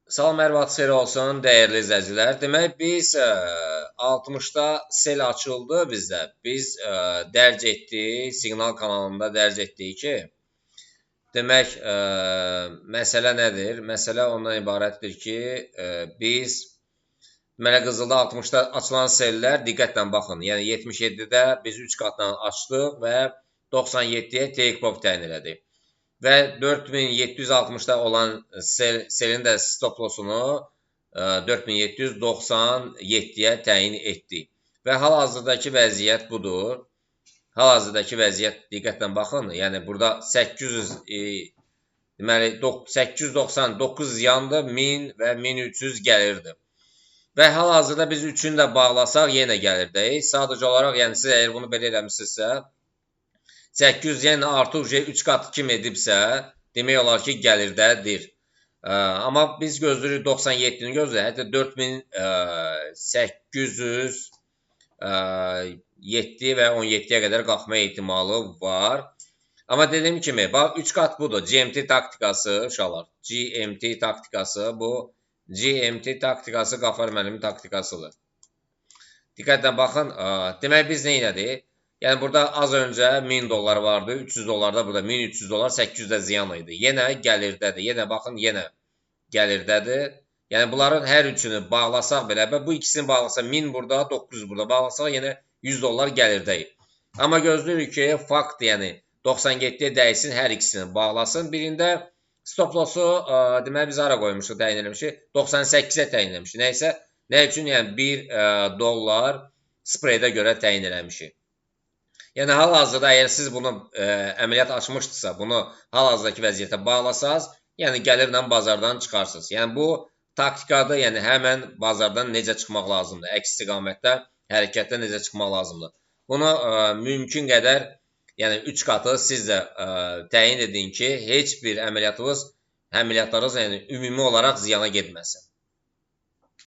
Salam, hər vaxt xeyir olsun, dəyərli izləyicilər. Demək, biz 60-da sel açıldı bizdə. Biz dərc etdik, siqnal kanalında dərc etdik ki, demək, məsələ nədir? Məsələ ondan ibarətdir ki, biz deməli, Qızılda 60-da açılan sellər, diqqətlə baxın, yəni 77-də biz 3 qatdan açdıq və 97-yə take-off təyin elədik. Və 4760-da olan selin də stop lossunu 4797-yə təyin etdik. Və hal-hazırdakı vəziyyət budur. Hal-hazırdakı vəziyyət diqqətlə baxın. Yəni burada 800 deməli 899 ziyandır, 1000 və 1300 gəlirdi. Və hal-hazırda biz üçünü də bağlasaq yenə gəlirdəyik. Sadəcə olaraq, yəni siz əgər bunu belə eləmişsinizsə, 800 yəni artıq 3 qat kim edibsə, demək olar ki, gəlirdədir. Amma biz gözləyirik 97-ni gözləyirik. Hətta 4807 və 17-yə qədər qalxma ehtimalı var. Amma dediyim kimi, bax 3 qat budur. GMT taktikası, uşaqlar. GMT taktikası bu. GMT taktikası Qafar müəllimin taktikasıdır. Diqqətlə baxın. Demək biz nə elədik? Yəni burada az öncə 1000 dollar vardı, 300 dollar da burada 1300 dollar, 800 də ziyan idi. Yenə gəlirdədir. Yenə baxın, yenə gəlirdədir. Yəni bunların hər üçünü bağlasaq belə, bu ikisini bağlasaq 1000 burada, 900 burada bağlasaq yenə 100 dollar gəlirdəyik. Amma gözləyirik ki, fakt yəni 97-yə dəysin, hər ikisini bağlasın. Birində stop lossu deməli biz hara qoymuşuq, təyin eləmişik? 98-ə təyin eləmişik. Nəysə, nə üçün? Yəni 1 dollar spreydə görə təyin eləmişik. Yəni hal-hazırda əgər siz bunu əməliyyat açmışdınızsa, bunu hal-hazırdakı vəziyyətə bağlasaz, yəni gəlirlə bazardan çıxarsınız. Yəni bu taktikadır, yəni həmən bazardan necə çıxmaq lazımdır, əks istiqamətdə hərəkətdə necə çıxmaq lazımdır. Bunu mümkün qədər, yəni 3 qatı siz də təyin edin ki, heç bir əməliyyatlarınız yəni ümumi olaraq ziyana getməsin.